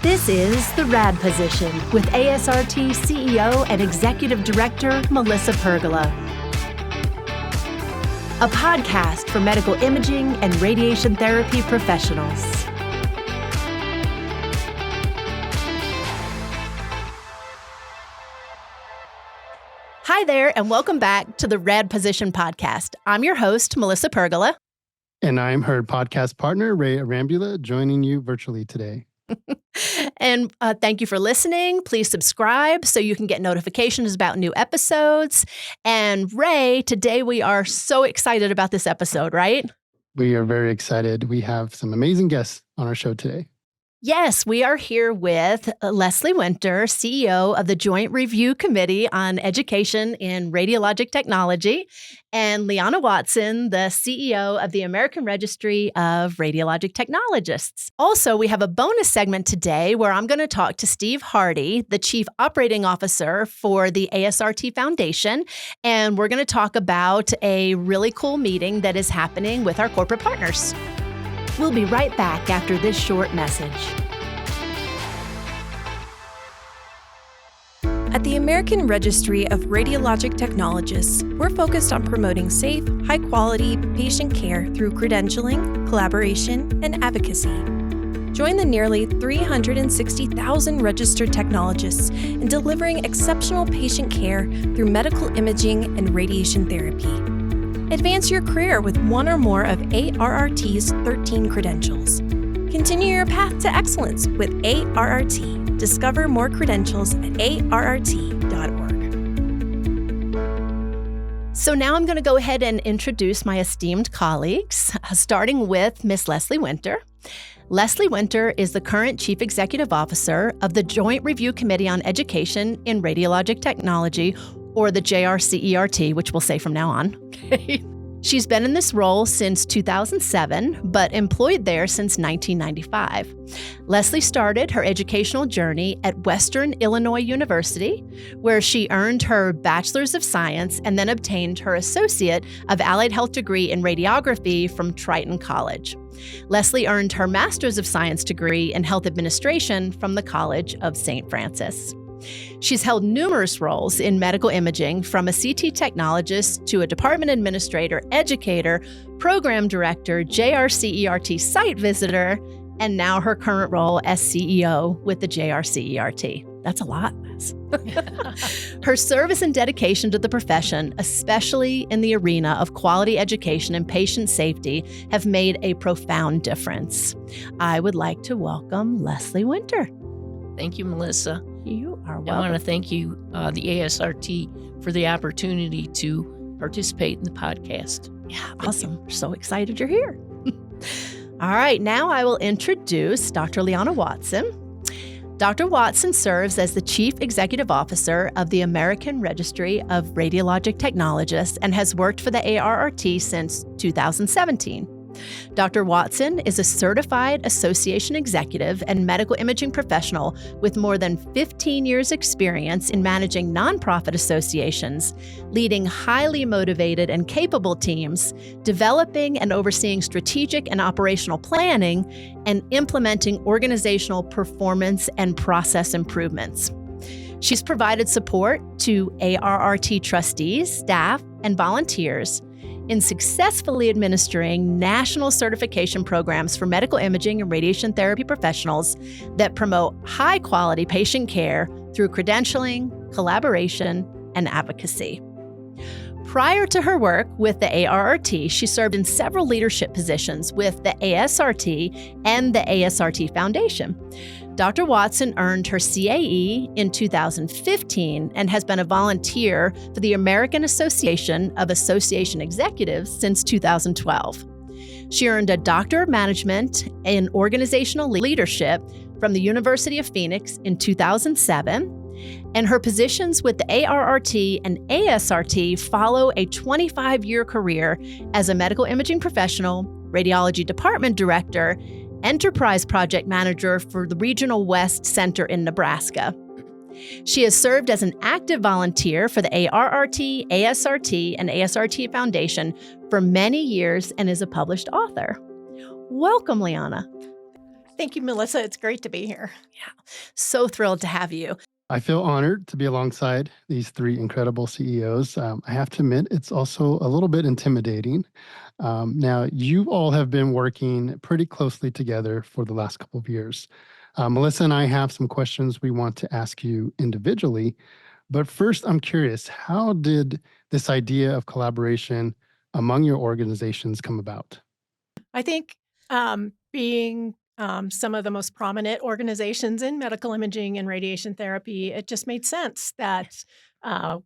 This is the RAD Position with ASRT CEO and Executive Director Melissa Pergola. A podcast for medical imaging and radiation therapy professionals. Hi there, and welcome back to the RAD Position podcast. I'm your host, Melissa Pergola. And I'm her podcast partner, Ray Arambula, joining you virtually today. And thank you for listening. Please subscribe so you can get notifications about new episodes. And Ray, today we are so excited about this episode, right? We are very excited. We have some amazing guests on our show today. Yes, we are here with Leslie Winter, CEO of the Joint Review Committee on Education in Radiologic Technology, and Liana Watson, the CEO of the American Registry of Radiologic Technologists. Also, we have a bonus segment today where I'm going to talk to Steve Hardy, the Chief Operating Officer for the ASRT Foundation, and we're going to talk about a really cool meeting that is happening with our corporate partners. We'll be right back after this short message. At the American Registry of Radiologic Technologists, we're focused on promoting safe, high-quality patient care through credentialing, collaboration, and advocacy. Join the nearly 360,000 registered technologists in delivering exceptional patient care through medical imaging and radiation therapy. Advance your career with one or more of ARRT's 13 credentials. Continue your path to excellence with ARRT. Discover more credentials at arrt.org. So now I'm going to go ahead and introduce my esteemed colleagues, starting with Miss Leslie Winter. Leslie Winter is the current Chief Executive Officer of the Joint Review Committee on Education in Radiologic Technology, or the JRCERT, which we'll say from now on. She's been in this role since 2007, but employed there since 1995. Leslie started her educational journey at Western Illinois University, where she earned her Bachelor's of Science and then obtained her Associate of Allied Health degree in Radiography from Triton College. Leslie earned her Master's of Science degree in Health Administration from the College of St. Francis. She's held numerous roles in medical imaging, from a CT technologist to a department administrator, educator, program director, JRCERT site visitor, and now her current role as CEO with the JRCERT. That's a lot. Her service and dedication to the profession, especially in the arena of quality education and patient safety, have made a profound difference. I would like to welcome Leslie Winter. Thank you, Melissa. You are welcome. I want to thank you, the ASRT, for the opportunity to participate in the podcast. Yeah, awesome. We're so excited you're here. All right, now I will introduce Dr. Liana Watson. Dr. Watson serves as the Chief Executive Officer of the American Registry of Radiologic Technologists and has worked for the ARRT since 2017. Dr. Watson is a certified association executive and medical imaging professional with more than 15 years' experience in managing nonprofit associations, leading highly motivated and capable teams, developing and overseeing strategic and operational planning, and implementing organizational performance and process improvements. She's provided support to ARRT trustees, staff, and volunteers in successfully administering national certification programs for medical imaging and radiation therapy professionals that promote high-quality patient care through credentialing, collaboration, and advocacy. Prior to her work with the ARRT, she served in several leadership positions with the ASRT and the ASRT Foundation. Dr. Watson earned her CAE in 2015 and has been a volunteer for the American Association of Association Executives since 2012. She earned a Doctor of Management in Organizational Leadership from the University of Phoenix in 2007, and her positions with the ARRT and ASRT follow a 25-year career as a medical imaging professional, radiology department director, Enterprise Project Manager for the Regional West Center in Nebraska. She has served as an active volunteer for the ARRT, ASRT, and ASRT Foundation for many years and is a published author. Welcome, Liana. Thank you, Melissa. It's great to be here. Yeah, so thrilled to have you. I feel honored to be alongside these three incredible CEOs. I have to admit, it's also a little bit intimidating. Now, you all have been working pretty closely together for the last couple of years. Melissa and I have some questions we want to ask you individually. But first, I'm curious, how did this idea of collaboration among your organizations come about? I think being some of the most prominent organizations in medical imaging and radiation therapy, it just made sense that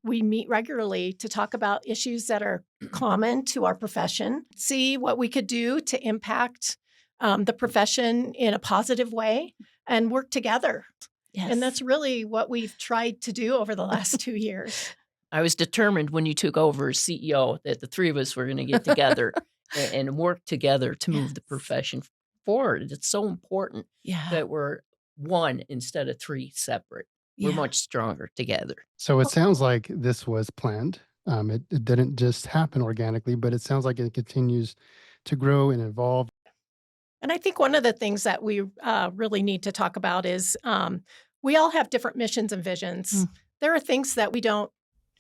we meet regularly to talk about issues that are common to our profession, see what we could do to impact the profession in a positive way, and work together. Yes. And that's really what we've tried to do over the last 2 years. I was determined when you took over as CEO that the three of us were going to get together and work together to move the profession forward. It's so important that we're one instead of three separate. We're much stronger together. So it sounds like this was planned. It didn't just happen organically, but it sounds like it continues to grow and evolve. And I think one of the things that we really need to talk about is we all have different missions and visions. There are things that we don't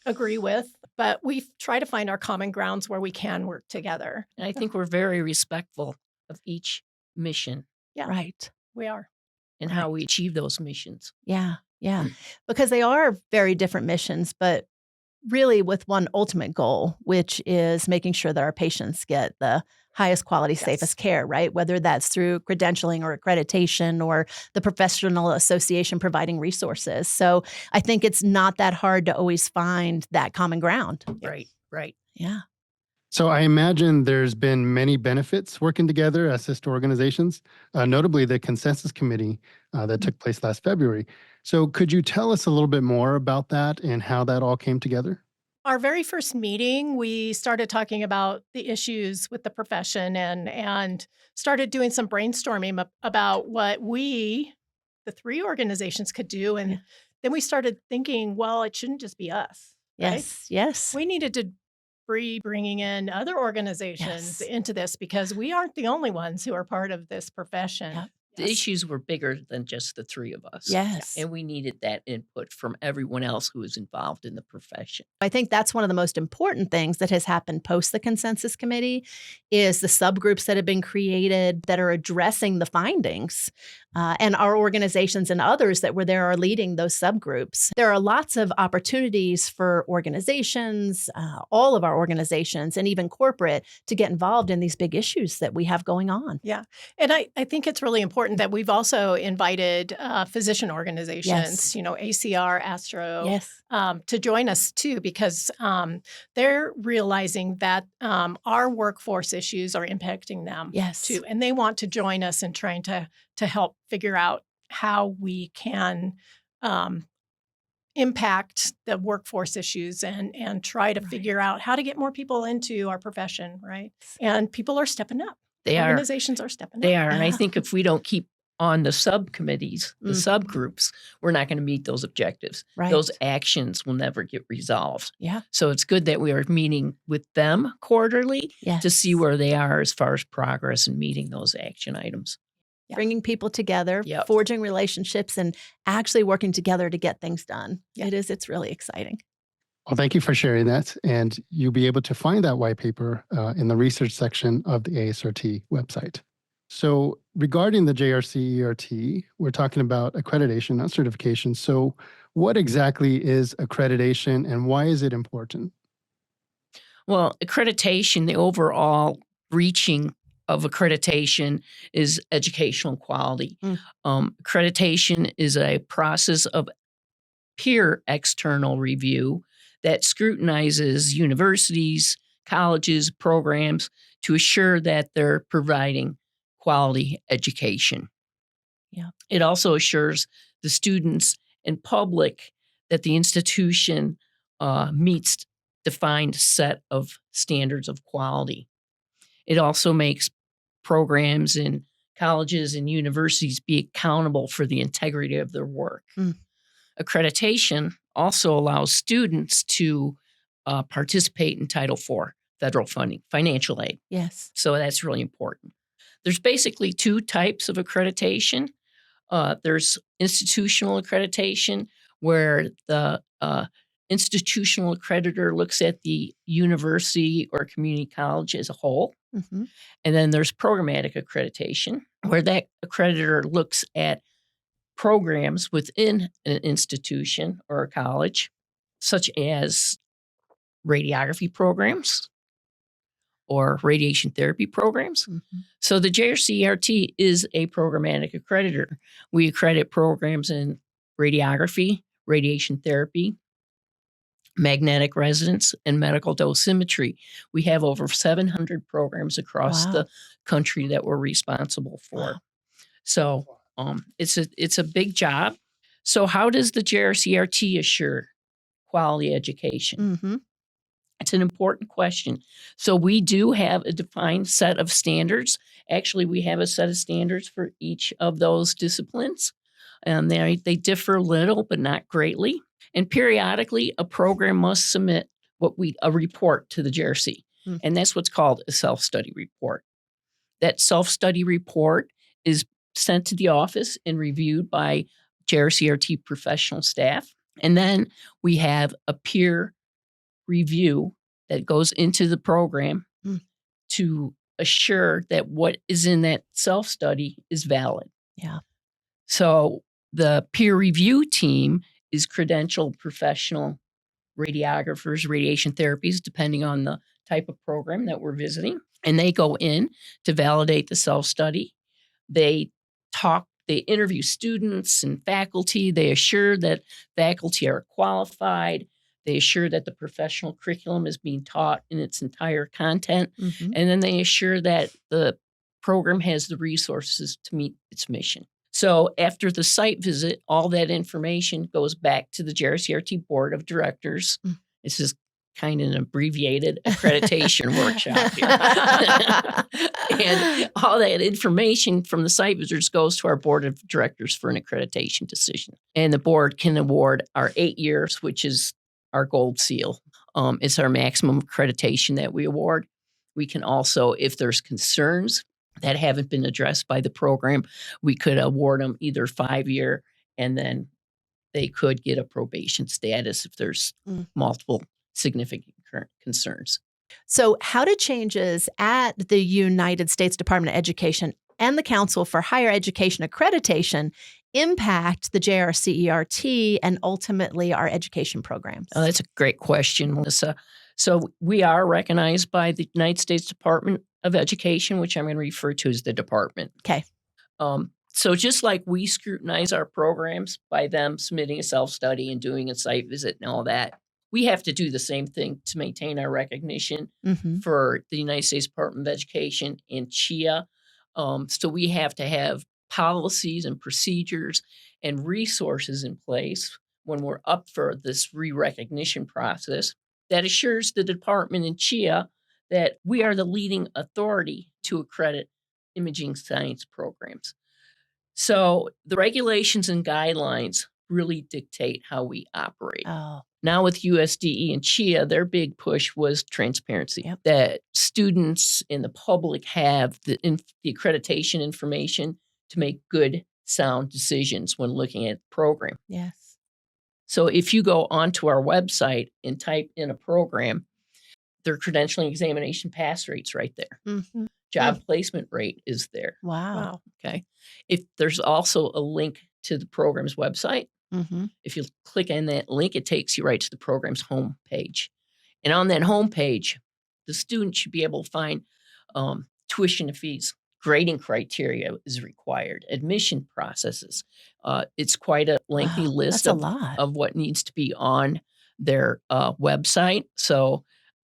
agree with, but we try to find our common grounds where we can work together. And I think we're very respectful of each mission. Yeah. Right. We are. And how we achieve those missions. Yeah. Because they are very different missions, but really with one ultimate goal, which is making sure that our patients get the highest quality, safest care, right? Whether that's through credentialing or accreditation or the professional association providing resources. So I think it's not that hard to always find that common ground. Right. Yeah. So I imagine there's been many benefits working together as sister organizations, notably the consensus committee that took place last February. So could you tell us a little bit more about that and how that all came together? Our very first meeting, we started talking about the issues with the profession and started doing some brainstorming about what we, the three organizations, could do. And then we started thinking, well, it shouldn't just be us. Right? Yes. We needed to be bringing in other organizations into this because we aren't the only ones who are part of this profession. Yep. The issues were bigger than just the three of us. Yes. And we needed that input from everyone else who was involved in the profession. I think that's one of the most important things that has happened post the consensus committee is the subgroups that have been created that are addressing the findings. And our organizations and others that were there are leading those subgroups. There are lots of opportunities for organizations, all of our organizations, and even corporate to get involved in these big issues that we have going on. Yeah. And I think it's really important that we've also invited physician organizations, ACR, Astro, to join us too, because they're realizing that our workforce issues are impacting them too. And they want to join us in trying to help figure out how we can impact the workforce issues and try to figure out how to get more people into our profession, right? And people are stepping up. Organizations are stepping up. They are. And I think if we don't keep on the subcommittees, the subgroups, we're not going to meet those objectives. Right. Those actions will never get resolved. Yeah. So it's good that we are meeting with them quarterly to see where they are as far as progress in meeting those action items. Bringing people together, forging relationships, and actually working together to get things done. It's really exciting. Well, thank you for sharing that. And you'll be able to find that white paper in the research section of the ASRT website. So regarding the JRCERT, we're talking about accreditation, not certification. So what exactly is accreditation and why is it important? Well, accreditation, the overall reaching of accreditation is educational quality. Accreditation is a process of peer external review that scrutinizes universities, colleges, programs to assure that they're providing quality education. It also assures the students and public that the institution meets defined set of standards of quality. It also makes programs in colleges and universities be accountable for the integrity of their work. Accreditation also allows students to participate in Title IV federal funding, financial aid. Yes. So that's really important. There's basically two types of accreditation. There's institutional accreditation, where the institutional accreditor looks at the university or community college as a whole. Mm-hmm. And then there's programmatic accreditation, where that accreditor looks at programs within an institution or a college, such as radiography programs or radiation therapy programs. Mm-hmm. So the JRCERT is a programmatic accreditor. We accredit programs in radiography, radiation therapy, magnetic resonance, and medical dosimetry. We have over 700 programs across Wow. the country that we're responsible for. Wow. So it's a big job. So how does the JRCERT assure quality education? Mm-hmm. It's an important question. So we do have a defined set of standards. Actually, we have a set of standards for each of those disciplines. And they differ a little, but not greatly. And periodically, a program must submit a report to the JRC. Mm. And that's what's called a self-study report. That self-study report is sent to the office and reviewed by JRCERT professional staff. And then we have a peer review that goes into the program to assure that what is in that self-study is valid. Yeah. So the peer review team is credentialed professional radiographers, radiation therapies, depending on the type of program that we're visiting. And they go in to validate the self-study. They interview students and faculty. They assure that faculty are qualified. They assure that the professional curriculum is being taught in its entire content. Mm-hmm. And then they assure that the program has the resources to meet its mission. So after the site visit, all that information goes back to the JRCERT Board of Directors. Mm. This is kind of an abbreviated accreditation workshop here. And all that information from the site visitors goes to our Board of Directors for an accreditation decision. And the board can award our 8 years, which is our gold seal. It's our maximum accreditation that we award. We can also, if there's concerns that haven't been addressed by the program, we could award them either 5-year, and then they could get a probation status if there's multiple significant current concerns. So how do changes at the United States Department of Education and the Council for Higher Education Accreditation impact the JRCERT and ultimately our education programs? Oh, that's a great question, Melissa. So we are recognized by the United States Department of Education, which I'm going to refer to as the department. Okay. So just like we scrutinize our programs by them submitting a self-study and doing a site visit and all that, we have to do the same thing to maintain our recognition for the United States Department of Education and CHIA. So we have to have policies and procedures and resources in place when we're up for this re-recognition process that assures the department and CHIA that we are the leading authority to accredit imaging science programs. So the regulations and guidelines really dictate how we operate. Oh. Now with USDE and CHIA, their big push was transparency, Yep. that students and the public have the accreditation information to make good, sound decisions when looking at the program. Yes. So if you go onto our website and type in a program, their credentialing examination pass rate's right there. Mm-hmm. Job placement rate is there. Wow. Okay. If there's also a link to the program's website, Mm-hmm. if you click on that link, it takes you right to the program's home page. And on that home page, the student should be able to find tuition and fees, grading criteria is required, admission processes. It's quite a lengthy list That's a lot. of what needs to be on their website. So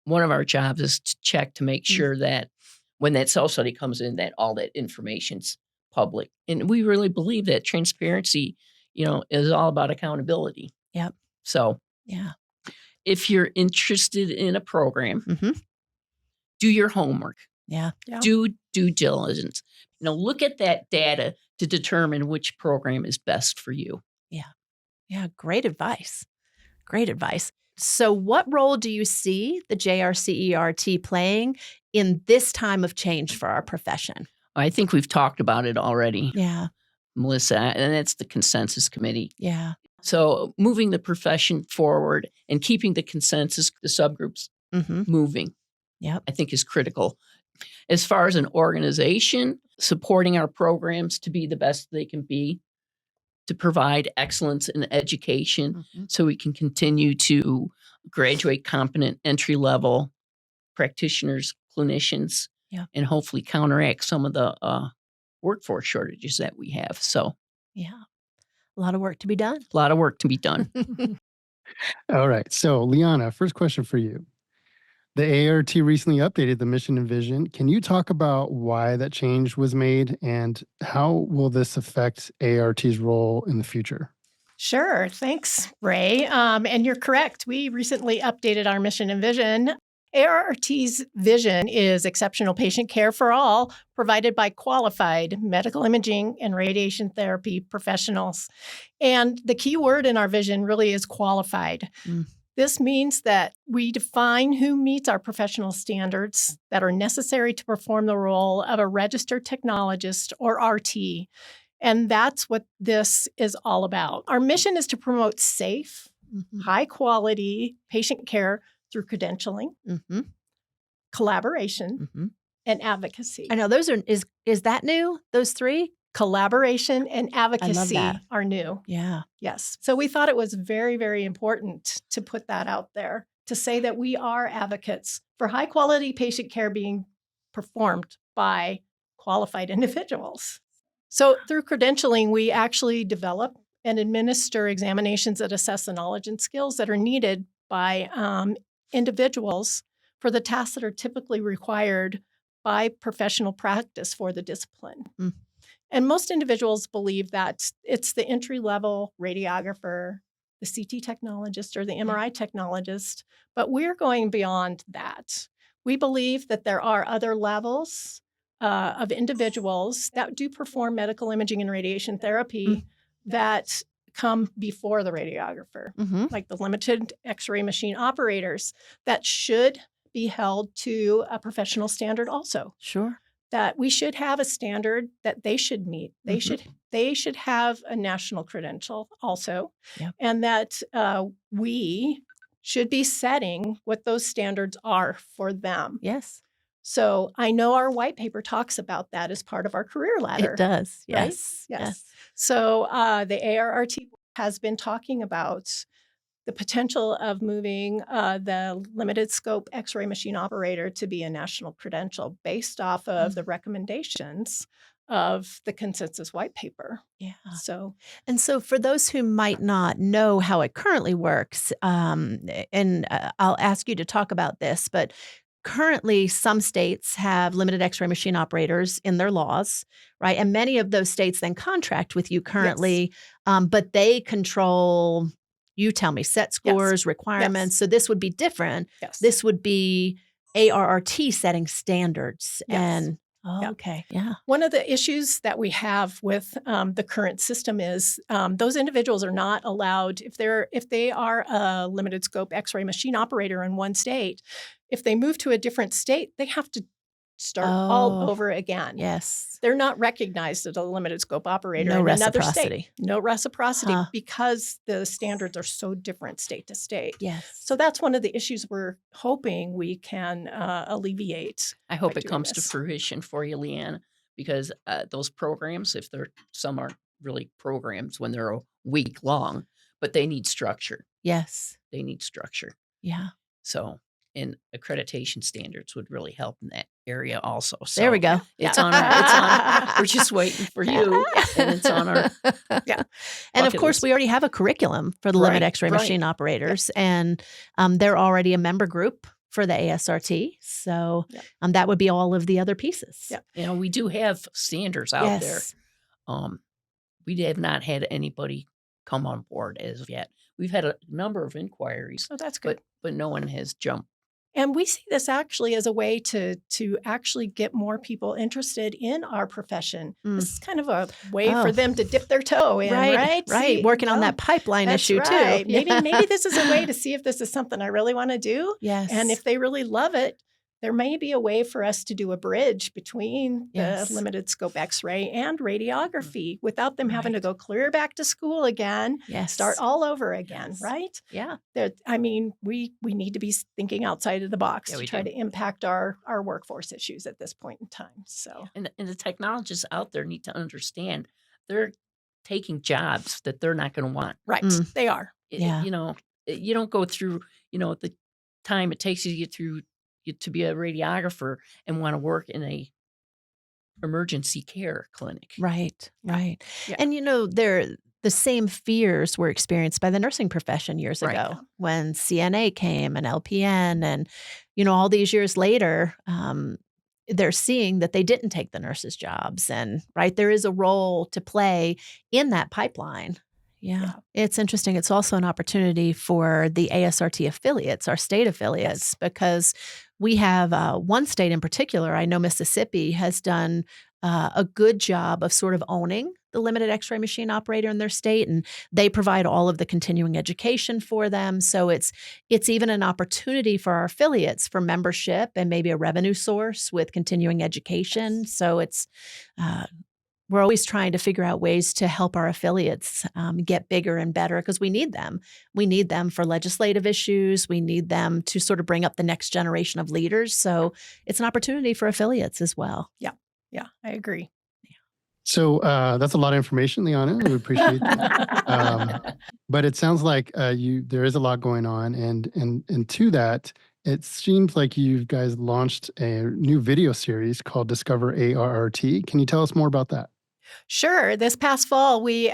one of our jobs is to check to make sure that when that self-study comes in, that all that information's public. And we really believe that transparency, is all about accountability. Yep. So Yeah. if you're interested in a program, do your homework. Yeah. Do due diligence. Look at that data to determine which program is best for you. Yeah. Great advice. Great advice. So what role do you see the JRCERT playing in this time of change for our profession? I think we've talked about it already, Yeah. Melissa, and that's the consensus committee. Yeah. So moving the profession forward and keeping the consensus, the subgroups Mm-hmm. moving, Yep. I think is critical. As far as an organization, supporting our programs to be the best they can be, to provide excellence in education Mm-hmm. so we can continue to graduate competent entry-level practitioners, clinicians, Yeah. and hopefully counteract some of the workforce shortages that we have. So Yeah. A lot of work to be done. a lot of work to be done. All right. So, Liana, first question for you. The ARRT recently updated the mission and vision. Can you talk about why that change was made and how will this affect ARRT's role in the future? Sure. Thanks, Ray. And you're correct. We recently updated our mission and vision. ARRT's vision is exceptional patient care for all, provided by qualified medical imaging and radiation therapy professionals. And the key word in our vision really is qualified. Mm. This means that we define who meets our professional standards that are necessary to perform the role of a registered technologist or RT. And that's what this is all about. Our mission is to promote safe, Mm-hmm. high quality patient care through credentialing, Mm-hmm. collaboration, Mm-hmm. and advocacy. I know those are, is that new? Those three? Collaboration and advocacy that. are new. Yeah. Yes. So we thought it was very, very important to put that out there, to say that we are advocates for high quality patient care being performed by qualified individuals. So through credentialing, we actually develop and administer examinations that assess the knowledge and skills that are needed by individuals for the tasks that are typically required by professional practice for the discipline. Mm. And most individuals believe that it's the entry-level radiographer, the CT technologist, or the MRI technologist, but we're going beyond that. We believe that there are other levels of individuals that do perform medical imaging and radiation therapy that come before the radiographer, Mm-hmm. like the limited X-ray machine operators that should be held to a professional standard also. Sure. That we should have a standard that they should meet. They should have a national credential also, Yep. and that we should be setting what those standards are for them. Yes. So I know our white paper talks about that as part of our career ladder. It does. right? Yes. Yes. So the ARRT has been talking about the potential of moving the limited scope X-ray machine operator to be a national credential based off of the recommendations of the consensus white paper. Yeah. So, And so for those who might not know how it currently works, and I'll ask you to talk about this, but currently some states have limited X-ray machine operators in their laws, right? And many of those states then contract with you currently, but they control, you tell me, set scores, requirements. Yes. So this would be different. yes. This would be ARRT setting standards. Yes. And Yeah. okay. Yeah. One of the issues that we have with the current system is those individuals are not allowed, if they are a limited scope X-ray machine operator in one state, if they move to a different state, they have to start all over again. Yes. They're not recognized as a limited scope operator No in another reciprocity. state. No reciprocity Huh. because the standards are so different state to state. Yes. So that's one of the issues we're hoping we can alleviate. I hope by it doing comes to this. fruition for you, Liana, because those programs, if they're some aren't really programs when they're a week long, but they need structure. Yes. They need structure. Yeah. So, and accreditation standards would really help in that area also. So There we go. It's on. We're just waiting for you, and it's on our. And of bucket course, list. we already have a curriculum for the Right, limited X-ray right. machine operators, and they're already a member group for the ASRT. So Yep. that would be all of the other pieces. Yep. You know, we do have standards out there. Yes. We have not had anybody come on board as of yet. We've had a number of inquiries, So that's good. but no one has jumped. And we see this actually as a way to actually get more people interested in our profession. Mm. This is kind of a way Oh. for them to dip their toe in, right? Right. See, Working on well, that pipeline that's issue right. too. Maybe this is a way to see if this is something I really want to do. Yes. And if they really love it, there may be a way for us to do a bridge between Yes. the limited scope X-ray and radiography without them having to Right. go clear back to school again, Yes. start all over again, Yes. right? Yeah. I mean, we need to be thinking outside of the box Yeah, to we try do. to impact our workforce issues at this point in time. So, And the technologists out there need to understand they're taking jobs that they're not going to want. right, Mm. they are. Yeah. You don't go through, the time it takes you to get through to be a radiographer and want to work in a emergency care clinic. Right. Right. Yeah. And the same fears were experienced by the nursing profession years Right. ago when CNA came and LPN, and all these years later, they're seeing that they didn't take the nurses' jobs, and there is a role to play in that pipeline. Yeah. It's interesting. It's also an opportunity for the ASRT affiliates, our state affiliates, because we have one state in particular. I know Mississippi has done a good job of sort of owning the limited X-ray machine operator in their state, and they provide all of the continuing education for them. So it's even an opportunity for our affiliates for membership and maybe a revenue source with continuing education. So it's we're always trying to figure out ways to help our affiliates get bigger and better because we need them. We need them for legislative issues. We need them to sort of bring up the next generation of leaders. So it's an opportunity for affiliates as well. Yeah, I agree. So that's a lot of information, Liana. We appreciate that. But it sounds like there is a lot going on, and to that, it seems like you guys launched a new video series called Discover ARRT. Can you tell us more about that? Sure. This past fall, we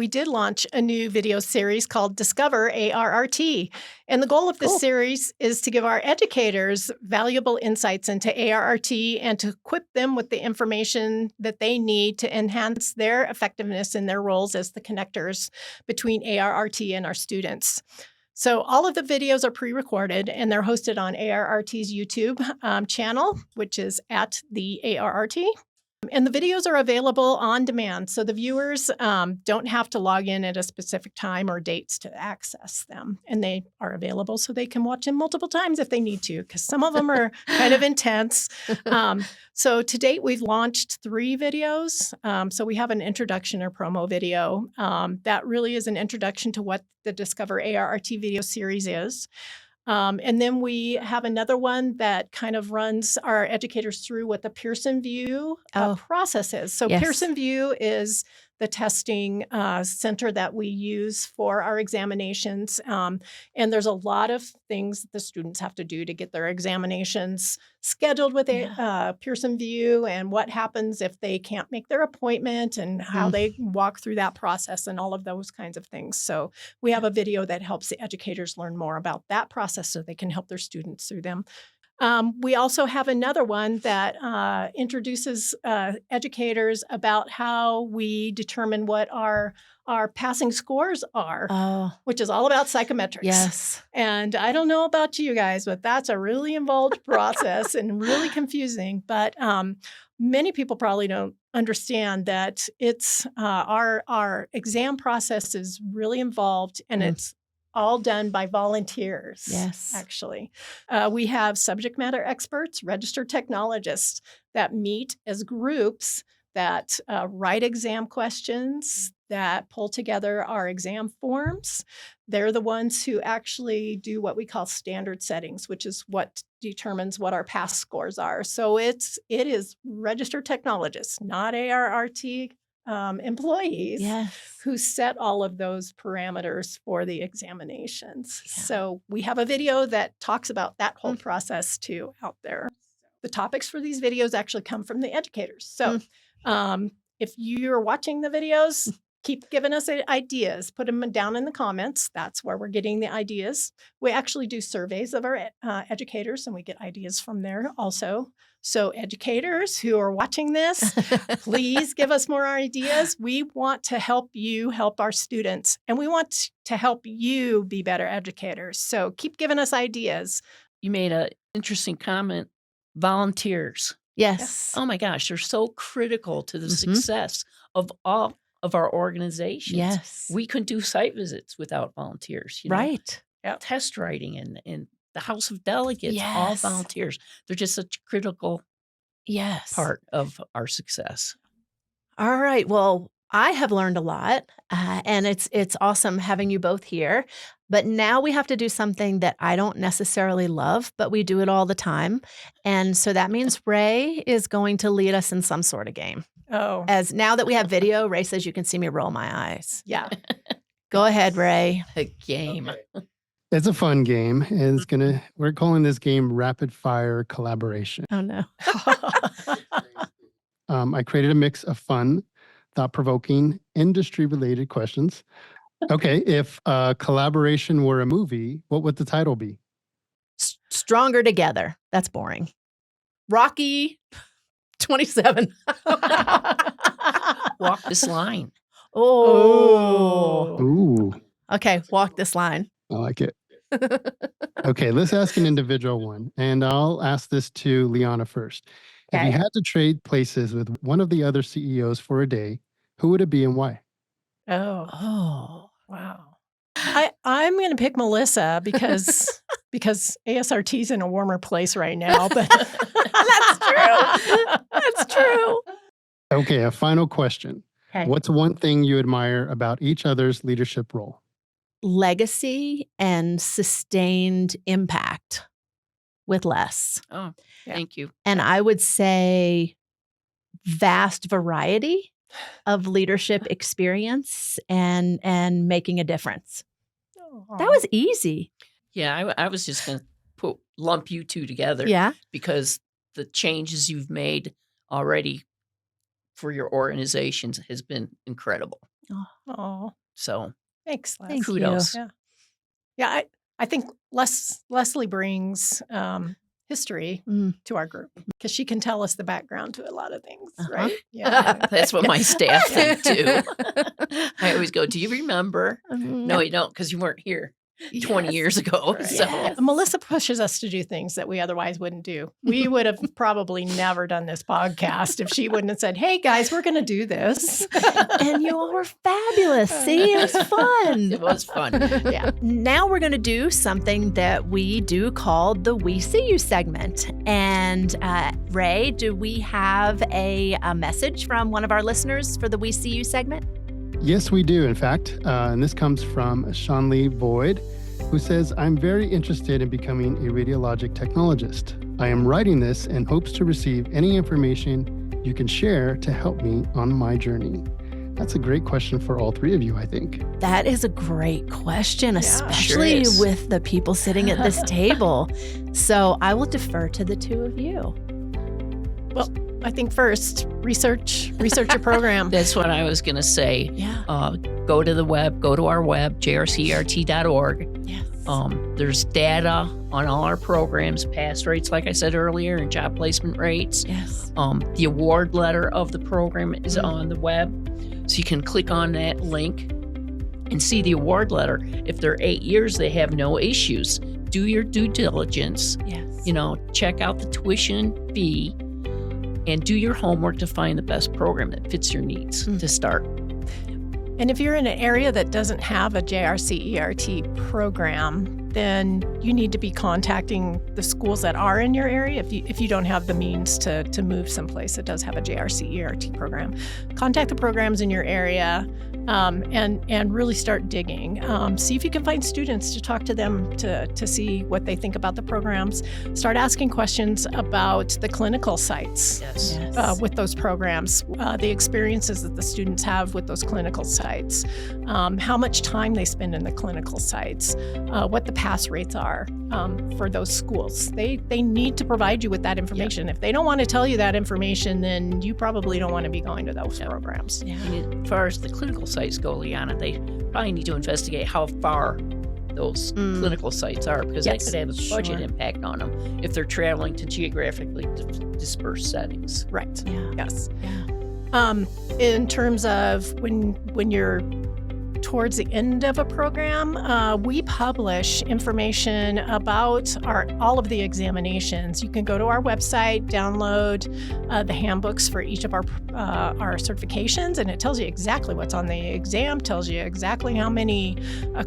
did launch a new video series called Discover ARRT. And the goal of this series is to give our educators valuable insights into ARRT and to equip them with the information that they need to enhance their effectiveness in their roles as the connectors between ARRT and our students. So all of the videos are pre-recorded and they're hosted on ARRT's YouTube channel, which is at the ARRT. And the videos are available on demand, so the viewers don't have to log in at a specific time or dates to access them. And they are available so they can watch them multiple times if they need to, because some of them are kind of intense. So to date, we've launched 3 videos. So we have an introduction or promo video that really is an introduction to what the Discover ARRT video series is. And then we have another one that kind of runs our educators through what the Pearson VUE process is. So Yes. Pearson VUE is the testing center that we use for our examinations. And there's a lot of things that the students have to do to get their examinations scheduled with Pearson VUE, and what happens if they can't make their appointment and how they walk through that process and all of those kinds of things. So we have a video that helps the educators learn more about that process so they can help their students through them. We also have another one that introduces educators about how we determine what our passing scores are, which is all about psychometrics. Yes. And I don't know about you guys, but that's a really involved process and really confusing. But many people probably don't understand that it's our exam process is really involved, and it's all done by volunteers. Yes. Actually. We have subject matter experts, registered technologists that meet as groups that write exam questions, that pull together our exam forms. They're the ones who actually do what we call standard settings, which is what determines what our pass scores are. So it is registered technologists, not ARRT employees who set all of those parameters for the examinations. Yeah. So we have a video that talks about that whole process too out there. The topics for these videos actually come from the educators. So if you're watching the videos, keep giving us ideas. Put them down in the comments. That's where we're getting the ideas. We actually do surveys of our educators, and we get ideas from there also. So educators who are watching this, please give us more ideas. We want to help you help our students, and we want to help you be better educators. So keep giving us ideas. You made an interesting comment. Volunteers. Yes. Oh my gosh, they're so critical to the success of all of our organizations. Yes. We couldn't do site visits without volunteers. Right. Test writing and the House of Delegates, all Yes. volunteers. They're just such a critical Yes. part of our success. All right. Well, I have learned a lot, and it's awesome having you both here. But now we have to do something that I don't necessarily love, but we do it all the time. And so that means Ray is going to lead us in some sort of game. Oh, As now that we have video, Ray says you can see me roll my eyes. yeah. Go ahead, Ray. A game. It's a fun game. And we're calling this game Rapid Fire Collaboration. Oh no. I created a mix of fun, thought-provoking, industry-related questions. Okay, if collaboration were a movie, what would the title be? Stronger Together. That's boring. Rocky 27. Walk this line. Oh. Ooh, Okay, walk this line. I like it. Okay, let's ask an individual one. And I'll ask this to Liana first. If you Okay. had to trade places with one of the other CEOs for a day, who would it be and why? Oh, Oh. wow. I'm going to pick Melissa because ASRT's in a warmer place right now. But That's true. That's true. Okay, a final question. Okay. What's one thing you admire about each other's leadership role? Legacy and sustained impact with less. Oh, Yeah. thank you. And I would say vast variety of leadership experience and making a difference. That was easy. Yeah, I was just going to lump you two together Yeah. because the changes you've made already for your organizations has been incredible. Oh, So thanks, Les. Thank kudos. you. Yeah. Yeah, I think Leslie brings history Mm. to our group because she can tell us the background to a lot of things, Uh-huh. right? Yeah. That's what my staff think too. I always go, do you remember? No, you don't because you weren't here 20 Yes. years ago. Right. So Yes. Melissa pushes us to do things that we otherwise wouldn't do. We would have probably never done this podcast if she wouldn't have said, "Hey guys, we're going to do this." And you all were fabulous. See, it was fun. it was fun. Yeah. Now we're going to do something that we do called the We See You segment. And Ray, do we have a message from one of our listeners for the We See You segment? Yes, we do, in fact. And this comes from Shanli Boyd, who says, I'm very interested in becoming a radiologic technologist. I am writing this and hopes to receive any information you can share to help me on my journey. That's a great question for all three of you, I think. That is a great question, Yeah, especially sure is. with the people sitting at this table. So I will defer to the two of you. Well, I think first, research your program. That's what I was going to say. Yeah. Go to the web, go to our web, jrcert.org. Yes. There's data on all our programs, pass rates, like I said earlier, and job placement rates. Yes. The award letter of the program is on the web. So you can click on that link and see the award letter. If they're 8 years, they have no issues. Do your due diligence. Yes. Check out the tuition fee and do your homework to find the best program that fits your needs to start. And if you're in an area that doesn't have a JRCERT program, then you need to be contacting the schools that are in your area. If you don't have the means to move someplace that does have a JRCERT program, contact the programs in your area and really start digging. See if you can find students to talk to them to see what they think about the programs. Start asking questions about the clinical sites. Yes. With those programs, the experiences that the students have with those clinical sites, how much time they spend in the clinical sites, what the pass rates are for those schools. They need to provide you with that information. If they don't want to tell you that information, then you probably don't want to be going to those programs. Yeah. And as far as the clinical sites go, Liana, they probably need to investigate how far those clinical sites are because that could have a budget impact on them if they're traveling to geographically dispersed settings. Right. Yeah. Yes. Yeah. In terms of when you're towards the end of a program, we publish information about all of the examinations. You can go to our website, download the handbooks for each of our certifications, and it tells you exactly what's on the exam, tells you exactly how many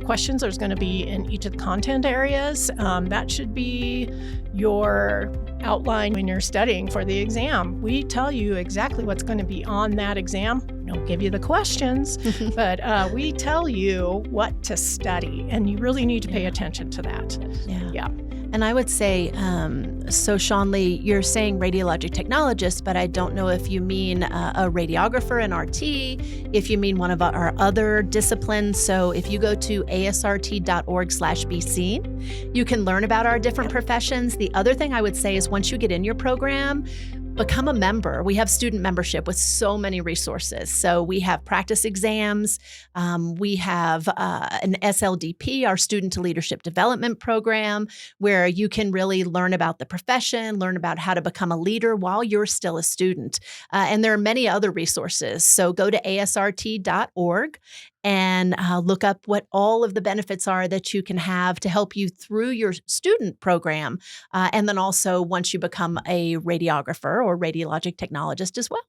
questions there's going to be in each of the content areas. That should be your outline when you're studying for the exam. We tell you exactly what's going to be on that exam. We don't give you the questions, but we tell you what to study, and you really need to pay attention to that. Yeah. And I would say, so Sean Lee, you're saying radiologic technologist, but I don't know if you mean a radiographer, an RT, if you mean one of our other disciplines. So if you go to ASRT.org/BC, you can learn about our different professions. The other thing I would say is once you get in your program, become a member. We have student membership with so many resources. So we have practice exams. We have an SLDP, our Student to Leadership Development Program, where you can really learn about the profession, learn about how to become a leader while you're still a student. And there are many other resources. So go to ASRT.org and look up what all of the benefits are that you can have to help you through your student program. And then also once you become a radiographer or radiologic technologist as well.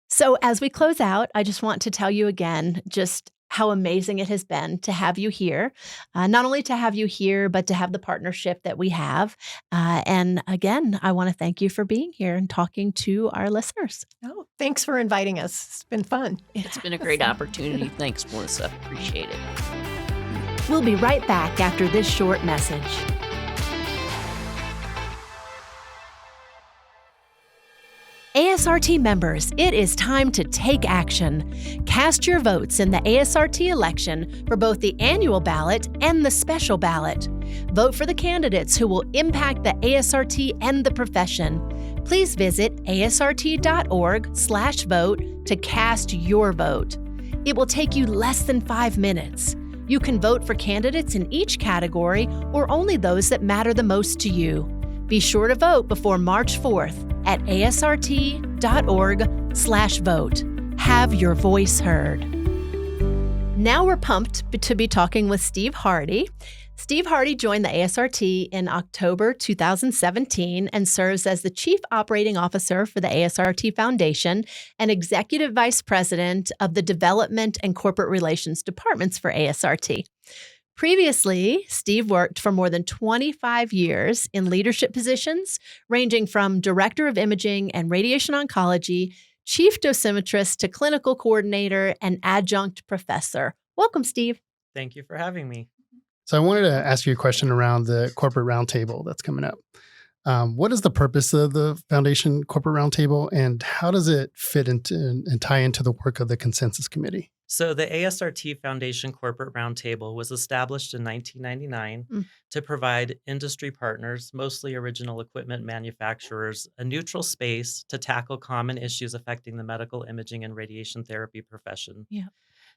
So as we close out, I just want to tell you again, just how amazing it has been to have you here. Not only to have you here, but to have the partnership that we have. And again, I want to thank you for being here and talking to our listeners. Oh, thanks for inviting us. It's been fun. It's been a great opportunity. Thanks, Melissa. Appreciate it. We'll be right back after this short message. ASRT members, it is time to take action. Cast your votes in the ASRT election for both the annual ballot and the special ballot. Vote for the candidates who will impact the ASRT and the profession. Please visit asrt.org/vote to cast your vote. It will take you less than 5 minutes. You can vote for candidates in each category or only those that matter the most to you. Be sure to vote before March 4th at asrt.org/vote. Have your voice heard. Now we're pumped to be talking with Steve Hardy. Steve Hardy joined the ASRT in October 2017 and serves as the Chief Operating Officer for the ASRT Foundation and Executive Vice President of the Development and Corporate Relations Departments for ASRT. Previously, Steve worked for more than 25 years in leadership positions, ranging from Director of Imaging and Radiation Oncology, Chief Dosimetrist to Clinical Coordinator and Adjunct Professor. Welcome, Steve. Thank you for having me. So I wanted to ask you a question around the corporate roundtable that's coming up. What is the purpose of the Foundation Corporate Roundtable, and how does it fit into and tie into the work of the Consensus Committee? So the ASRT Foundation Corporate Roundtable was established in 1999 to provide industry partners, mostly original equipment manufacturers, a neutral space to tackle common issues affecting the medical imaging and radiation therapy profession. Yeah.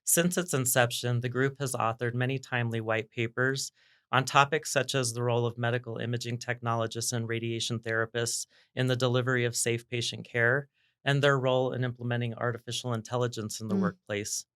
Since its inception, the group has authored many timely white papers on topics such as the role of medical imaging technologists and radiation therapists in the delivery of safe patient care and their role in implementing artificial intelligence in the workplace.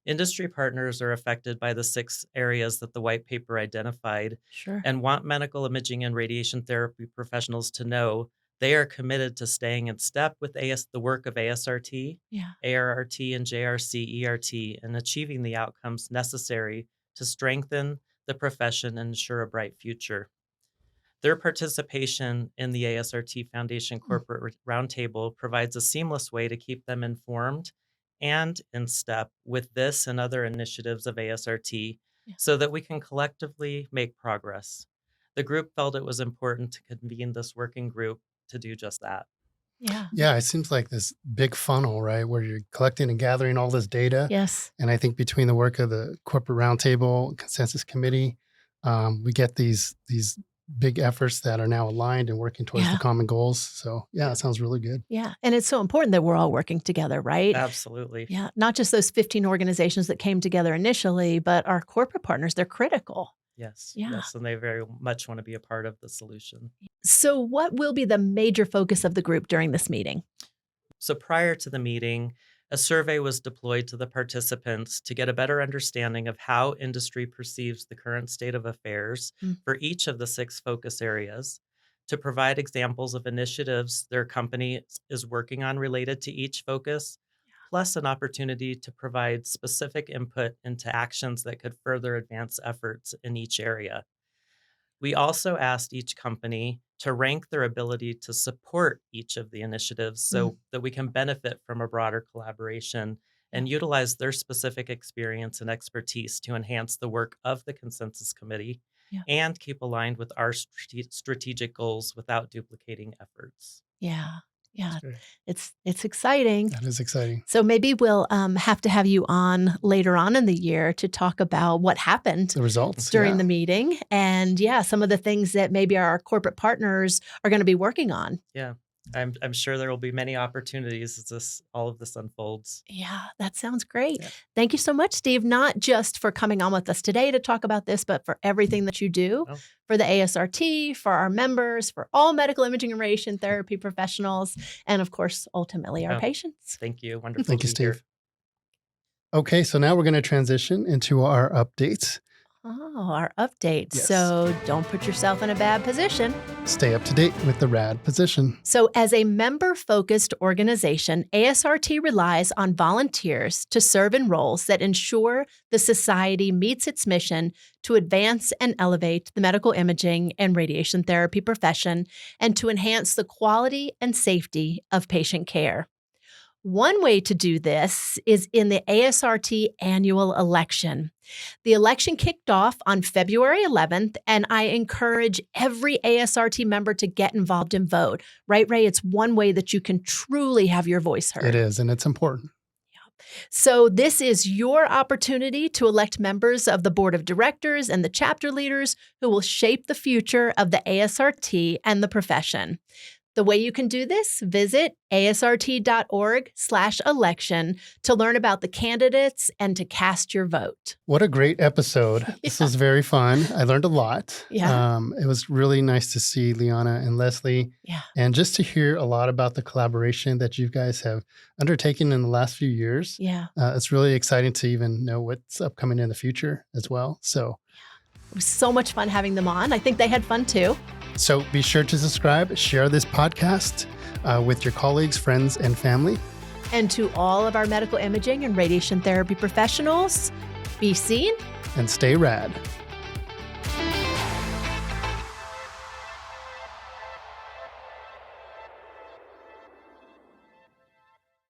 Industry partners are affected by the 6 areas that the white paper identified and want medical imaging and radiation therapy professionals to know they are committed to staying in step with the work of ASRT, ARRT, and JRCERT and achieving the outcomes necessary to strengthen the profession and ensure a bright future. Their participation in the ASRT Foundation Corporate Roundtable provides a seamless way to keep them informed and in step with this and other initiatives of ASRT so that we can collectively make progress. The group felt it was important to convene this working group to do just that. Yeah, it seems like this big funnel, right, where you're collecting and gathering all this data. Yes. And I think between the work of the Corporate Roundtable, Consensus Committee, we get these big efforts that are now aligned and working towards the common goals. So it sounds really good. Yeah. And it's so important that we're all working together, right? Absolutely. Yeah. Not just those 15 organizations that came together initially, but our corporate partners, they're critical. Yes. Yeah. Yes. And they very much want to be a part of the solution. So what will be the major focus of the group during this meeting? So prior to the meeting, A survey was deployed to the participants to get a better understanding of how industry perceives the current state of affairs for each of the 6 focus areas, to provide examples of initiatives their company is working on related to each focus, plus an opportunity to provide specific input into actions that could further advance efforts in each area. We also asked each company to rank their ability to support each of the initiatives so that we can benefit from a broader collaboration and utilize their specific experience and expertise to enhance the work of the consensus committee and keep aligned with our strategic goals without duplicating efforts. Yeah. That's great. It's exciting. That is exciting. So maybe we'll have to have you on later on in the year to talk about what happened The results during the meeting and some of the things that maybe our corporate partners are going to be working on. Yeah. I'm sure there will be many opportunities as all of this unfolds. Yeah, that sounds great. Yeah. Thank you so much, Steve, not just for coming on with us today to talk about this, but for everything that you do for the ASRT, for our members, for all medical imaging and radiation therapy professionals, and of course, ultimately our patients. Thank you. Wonderful. Thank you, to be here. Steve. Okay, so now we're going to transition into our updates. Oh, our updates. Yes. So don't put yourself in a bad position. Stay up to date with the RAD position. So as a member-focused organization, ASRT relies on volunteers to serve in roles that ensure the society meets its mission to advance and elevate the medical imaging and radiation therapy profession and to enhance the quality and safety of patient care. One way to do this is in the ASRT annual election. The election kicked off on February 11th, and I encourage every ASRT member to get involved and vote. Right, Ray? It's one way that you can truly have your voice heard. It is, and it's important. So this is your opportunity to elect members of the board of directors and the chapter leaders who will shape the future of the ASRT and the profession. The way you can do this, visit asrt.org/election to learn about the candidates and to cast your vote. What a great episode. This was very fun. I learned a lot. Yeah. It was really nice to see Liana and Leslie. Yeah. And just to hear a lot about the collaboration that you guys have undertaken in the last few years. Yeah. It's really exciting to even know what's upcoming in the future as well. So it was so much fun having them on. I think they had fun too. So be sure to subscribe, share this podcast with your colleagues, friends, and family. And to all of our medical imaging and radiation therapy professionals, be seen And stay rad.